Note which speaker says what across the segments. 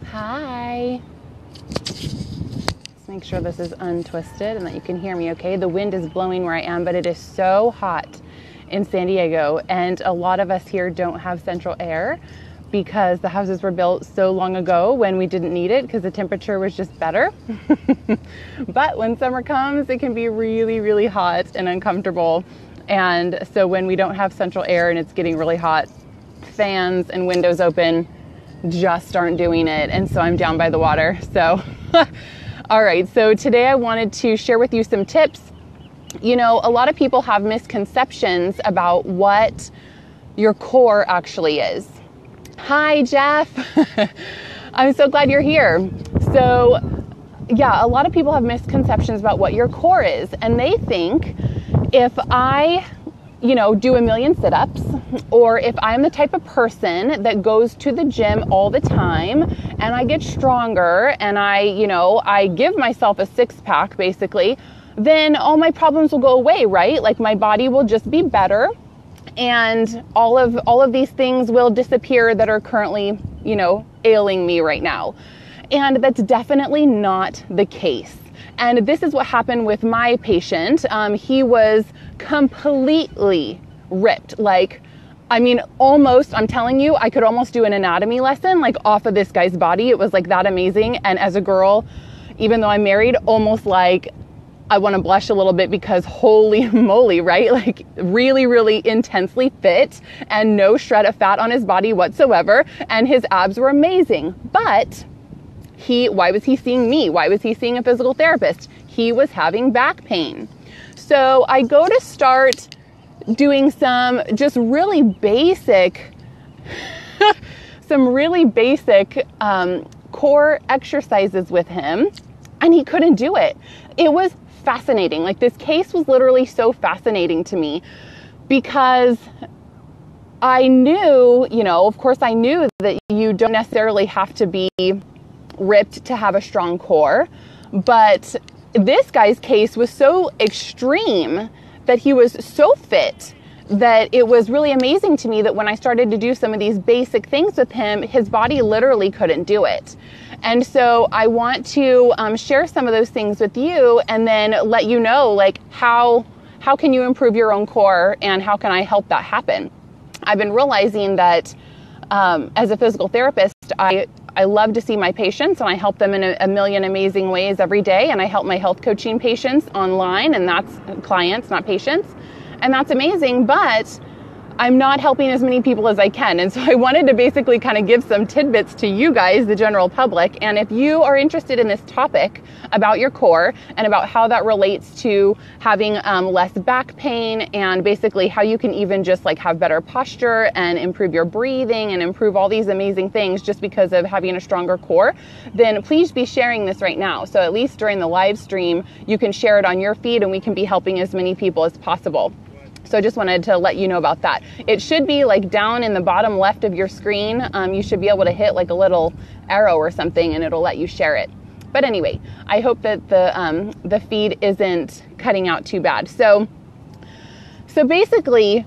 Speaker 1: Hi. Let's make sure this is untwisted and that you can hear me okay. The wind is blowing where I am, but it is so hot in San Diego, and a lot of us here don't have central air because the houses were built so long ago when we didn't need it because the temperature was just better. But when summer comes, it can be really, really hot and uncomfortable. And so when we don't have central air and it's getting really hot, fans and windows open just aren't doing it. And so I'm down by the water. So, all right. So today I wanted to share with you some tips. You know, a lot of people have misconceptions about what your core actually is. Hi, Jeff. I'm so glad you're here. So yeah, a lot of people have misconceptions about what your core is. And they think if I, do a million sit-ups, or if I'm the type of person that goes to the gym all the time and I get stronger and I give myself a six-pack basically, then all my problems will go away, right? Like my body will just be better. And all of these things will disappear that are currently, ailing me right now. And that's definitely not the case. And this is what happened with my patient. He was completely ripped. Almost, I'm telling you, I could almost do an anatomy lesson, off of this guy's body. It was that amazing. And as a girl, even though I'm married, almost I want to blush a little bit because holy moly, right? Really, really intensely fit and no shred of fat on his body whatsoever. And his abs were amazing. But why was he seeing me? Why was he seeing a physical therapist? He was having back pain. So I go to start doing some just really basic, core exercises with him, and he couldn't do it. It was fascinating. This case was literally so fascinating to me because I knew, of course I knew that you don't necessarily have to be ripped to have a strong core, but this guy's case was so extreme that he was so fit that it was really amazing to me that when I started to do some of these basic things with him, his body literally couldn't do it. And so I want to share some of those things with you and then let you know how can you improve your own core and how can I help that happen. I've been realizing that as a physical therapist, I love to see my patients and I help them in a million amazing ways every day. And I help my health coaching patients online, and that's clients, not patients. And that's amazing, but I'm not helping as many people as I can. And so I wanted to basically kind of give some tidbits to you guys, the general public. And if you are interested in this topic about your core and about how that relates to having less back pain and basically how you can even just have better posture and improve your breathing and improve all these amazing things just because of having a stronger core, then please be sharing this right now. So at least during the live stream, you can share it on your feed and we can be helping as many people as possible. So I just wanted to let you know about that. It should be down in the bottom left of your screen. You should be able to hit a little arrow or something and it'll let you share it. But anyway, I hope that the feed isn't cutting out too bad. So basically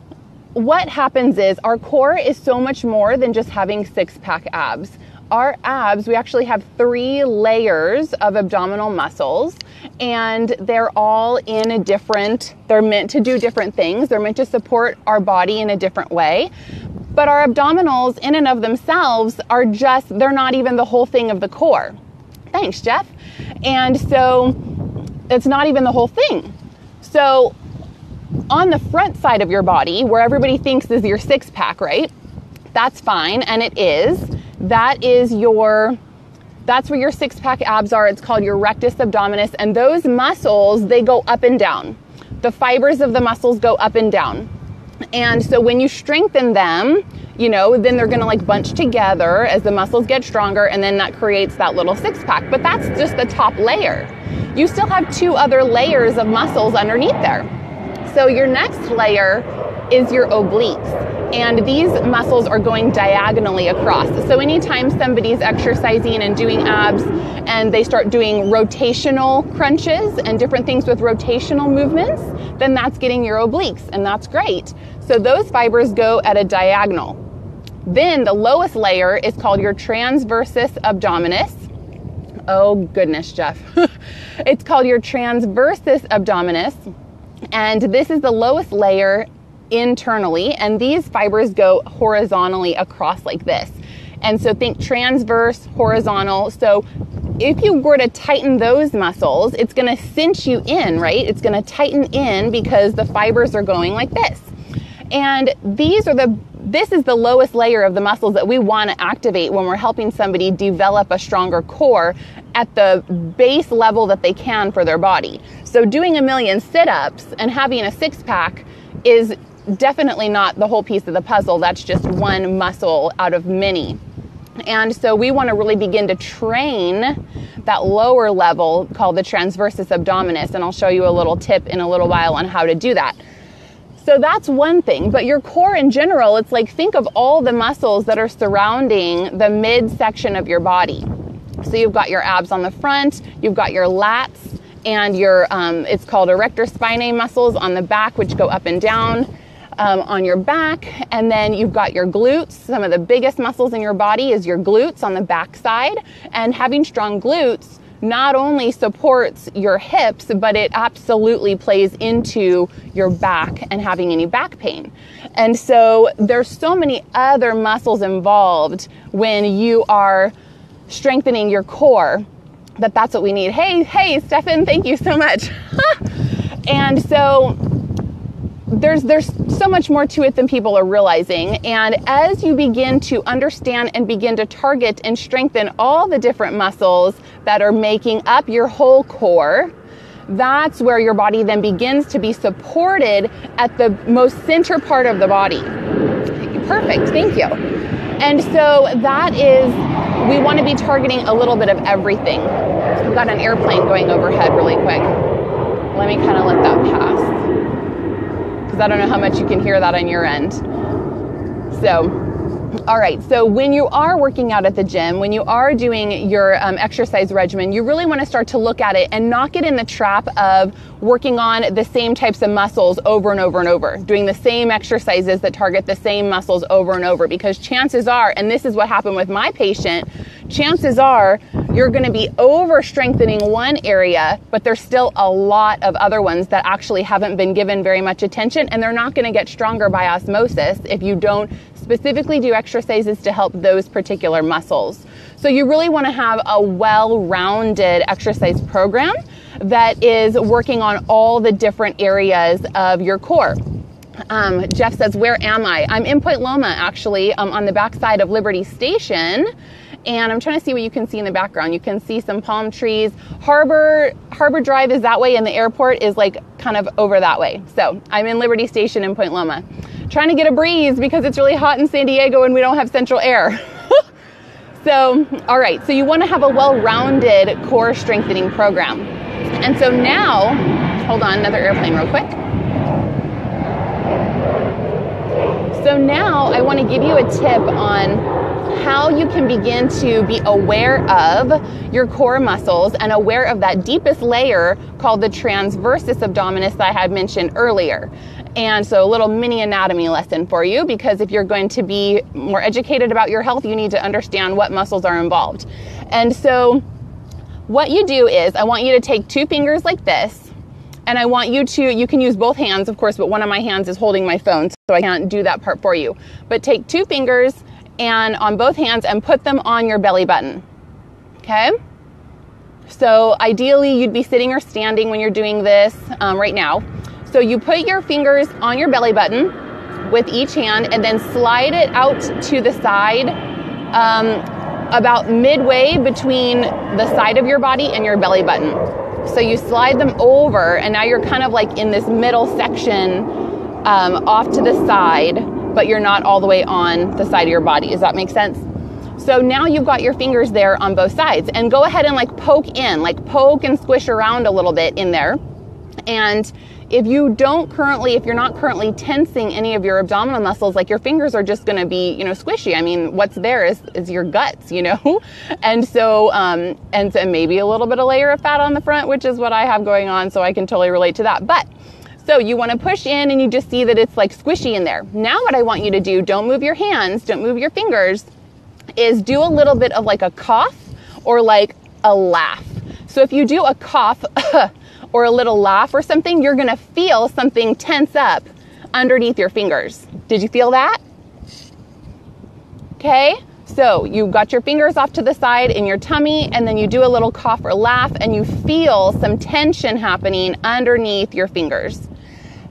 Speaker 1: what happens is our core is so much more than just having six-pack abs. Our abs, we actually have 3 layers of abdominal muscles, and they're all they're meant to do different things. They're meant to support our body in a different way. But our abdominals in and of themselves they're not even the whole thing of the core. Thanks, Jeff. And so it's not even the whole thing. So on the front side of your body, where everybody thinks is your six-pack, right? That's fine, and it is. That's where your six-pack abs are. It's called your rectus abdominis. And those muscles, they go up and down. The fibers of the muscles go up and down. And so when you strengthen them, then they're going to bunch together as the muscles get stronger. And then that creates that little six-pack. But that's just the top layer. You still have 2 other layers of muscles underneath there. So your next layer is your obliques. And these muscles are going diagonally across. So anytime somebody's exercising and doing abs and they start doing rotational crunches and different things with rotational movements, then that's getting your obliques, and that's great. So those fibers go at a diagonal. Then the lowest layer is called your transversus abdominis. Oh goodness, Jeff. It's called your transversus abdominis. And this is the lowest layer internally. And these fibers go horizontally across like this. And so think transverse, horizontal. So if you were to tighten those muscles, it's going to cinch you in, right? It's going to tighten in because the fibers are going like this. And this is the lowest layer of the muscles that we want to activate when we're helping somebody develop a stronger core at the base level that they can for their body. So doing a million sit-ups and having a six-pack is definitely not the whole piece of the puzzle. That's just one muscle out of many. And so we want to really begin to train that lower level called the transversus abdominis. And I'll show you a little tip in a little while on how to do that. So that's one thing, but your core in general, it's like, think of all the muscles that are surrounding the midsection of your body. So you've got your abs on the front, you've got your lats, and your, it's called erector spinae muscles on the back, which go up and down on your back. And then you've got your glutes. Some of the biggest muscles in your body is your glutes on the back side. And having strong glutes not only supports your hips, but it absolutely plays into your back and having any back pain. And so there's so many other muscles involved when you are strengthening your core that's what we need. Hey, Stefan, thank you so much. And so there's so much more to it than people are realizing. And as you begin to understand and begin to target and strengthen all the different muscles that are making up your whole core, that's where your body then begins to be supported at the most center part of the body. Perfect, thank you. And so that is, we want to be targeting a little bit of everything. We've got an airplane going overhead really quick. Let me kind of let that pass, because I don't know how much you can hear that on your end. So, all right, so when you are working out at the gym, when you are doing your exercise regimen, you really want to start to look at it and not get in the trap of working on the same types of muscles over and over and over, doing the same exercises that target the same muscles over and over, because chances are, and this is what happened with my patient, chances are you're going to be over strengthening one area, but there's still a lot of other ones that actually haven't been given very much attention, and they're not going to get stronger by osmosis if you don't specifically do exercises to help those particular muscles. So you really want to have a well-rounded exercise program that is working on all the different areas of your core. Jeff says, where am I? I'm in Point Loma, actually, on the backside of Liberty Station. And I'm trying to see what you can see in the background. You can see some palm trees. Harbor Drive is that way, and the airport is like kind of over that way. So I'm in Liberty Station in Point Loma, trying to get a breeze because it's really hot in San Diego and we don't have central air. So, all right, so you want to have a well-rounded core strengthening program. And so now, hold on, another airplane real quick. So now I want to give you a tip on how you can begin to be aware of your core muscles and aware of that deepest layer called the transversus abdominis that I had mentioned earlier. And so a little mini anatomy lesson for you, because if you're going to be more educated about your health, you need to understand what muscles are involved. And so what you do is, I want you to take two fingers like this, and I want you to, you can use both hands, of course, but one of my hands is holding my phone, so I can't do that part for you. But take two fingers and on both hands and put them on your belly button, okay? So ideally, you'd be sitting or standing when you're doing this right now. So you put your fingers on your belly button with each hand and then slide it out to the side about midway between the side of your body and your belly button. So you slide them over, and now you're kind of like in this middle section off to the side, but you're not all the way on the side of your body. Does that make sense? So now you've got your fingers there on both sides, and go ahead and like poke and squish around a little bit in there. And if you're not currently tensing any of your abdominal muscles, like your fingers are just going to be, squishy. I mean, what's there is your guts, and so maybe a little bit of layer of fat on the front, which is what I have going on. So I can totally relate to that. But So you want to push in and you just see that it's like squishy in there. Now what I want you to do, don't move your hands, don't move your fingers, is do a little bit of like a cough or like a laugh. So if you do a cough or a little laugh or something, you're going to feel something tense up underneath your fingers. Did you feel that? Okay. So you got your fingers off to the side in your tummy, and then you do a little cough or laugh, and you feel some tension happening underneath your fingers.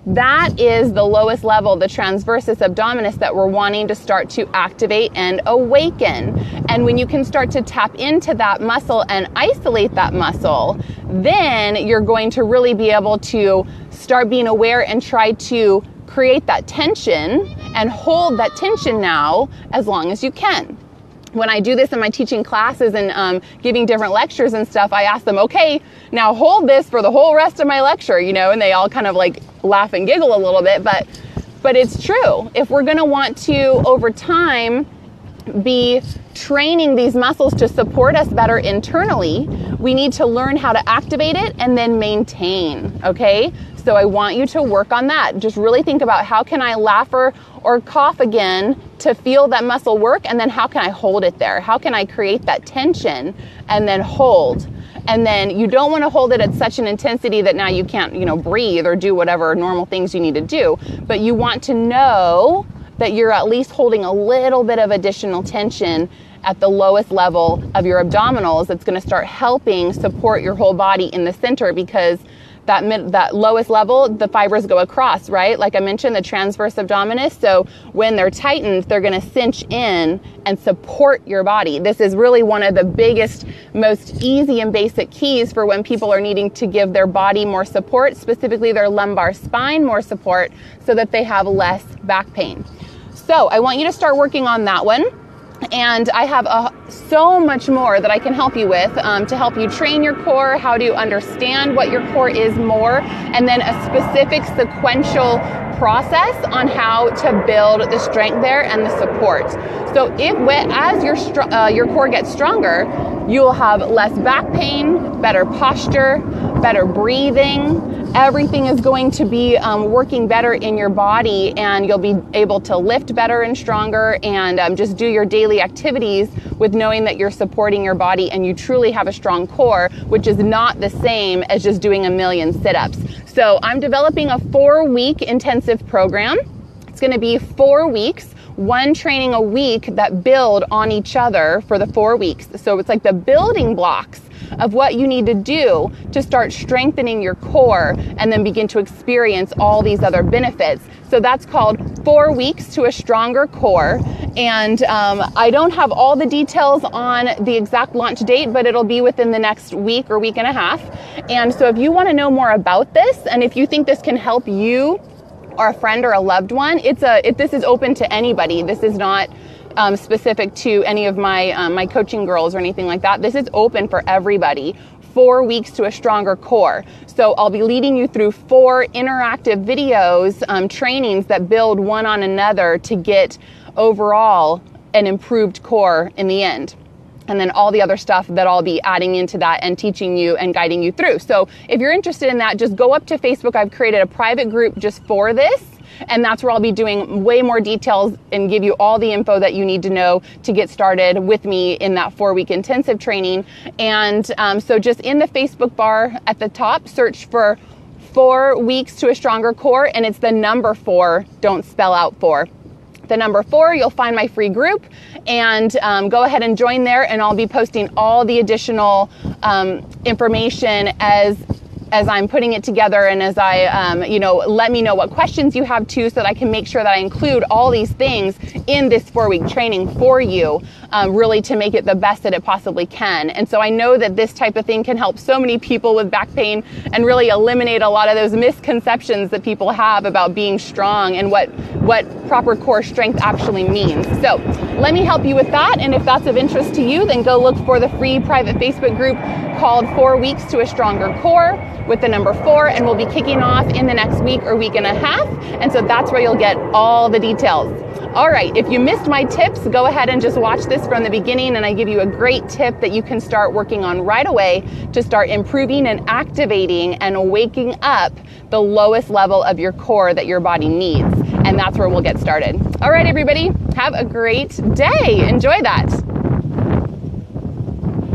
Speaker 1: That is the lowest level, the transversus abdominis, that we're wanting to start to activate and awaken. And when you can start to tap into that muscle and isolate that muscle, then you're going to really be able to start being aware and try to create that tension and hold that tension now as long as you can. When I do this in my teaching classes and giving different lectures and stuff, I ask them, okay, now hold this for the whole rest of my lecture, you know, and they all kind of like laugh and giggle a little bit, but it's true. If we're going to want to, over time, be training these muscles to support us better internally, we need to learn how to activate it and then maintain, okay? So I want you to work on that. Just really think about, how can I laugh or cough again to feel that muscle work, and then how can I hold it there? How can I create that tension and then hold? And then you don't want to hold it at such an intensity that now you can't, you know, breathe or do whatever normal things you need to do. But you want to know that you're at least holding a little bit of additional tension at the lowest level of your abdominals. That's going to start helping support your whole body in the center, because that lowest level, the fibers go across, right? Like I mentioned, the transverse abdominis. So when they're tightened, they're going to cinch in and support your body. This is really one of the biggest, most easy and basic keys for when people are needing to give their body more support, specifically their lumbar spine more support, so that they have less back pain. So I want you to start working on that one. And I have so much more that I can help you with to help you train your core, how to understand what your core is more, and then a specific sequential process on how to build the strength there and the support. So as your core gets stronger, you'll have less back pain, better posture, better breathing. Everything is going to be working better in your body, and you'll be able to lift better and stronger, and just do your daily activities with knowing that you're supporting your body and you truly have a strong core, which is not the same as just doing a million sit-ups. So I'm developing a 4-week intensive program. It's going to be 4 weeks, one training a week that build on each other for the 4 weeks. So it's like the building blocks of what you need to do to start strengthening your core and then begin to experience all these other benefits. So that's called 4 weeks to a stronger core. And I don't have all the details on the exact launch date, but it'll be within the next week or week and a half. And so if you want to know more about this, and if you think this can help you or a friend or a loved one, this is open to anybody. This is not specific to any of my coaching girls or anything like that. This is open for everybody. 4 weeks to a stronger core. So I'll be leading you through 4 interactive videos, trainings that build one on another to get overall an improved core in the end. And then all the other stuff that I'll be adding into that and teaching you and guiding you through. So if you're interested in that, just go up to Facebook. I've created a private group just for this. And that's where I'll be doing way more details and give you all the info that you need to know to get started with me in that 4-week intensive training. And so just in the Facebook bar at the top, search for 4 weeks to a stronger core. And it's the number 4, don't spell out 4. The number 4, you'll find my free group, and go ahead and join there, and I'll be posting all the additional information as I'm putting it together, and as I, let me know what questions you have too, so that I can make sure that I include all these things in this 4-week training for you, really to make it the best that it possibly can. And so I know that this type of thing can help so many people with back pain and really eliminate a lot of those misconceptions that people have about being strong and what proper core strength actually means. So let me help you with that. And if that's of interest to you, then go look for the free private Facebook group called 4 Weeks to a Stronger Core with the number 4, and we'll be kicking off in the next week or week and a half. And so that's where you'll get all the details. All right, if you missed my tips, go ahead and just watch this from the beginning, and I give you a great tip that you can start working on right away to start improving and activating and waking up the lowest level of your core that your body needs. And that's where we'll get started. All right, everybody, have a great day. Enjoy that.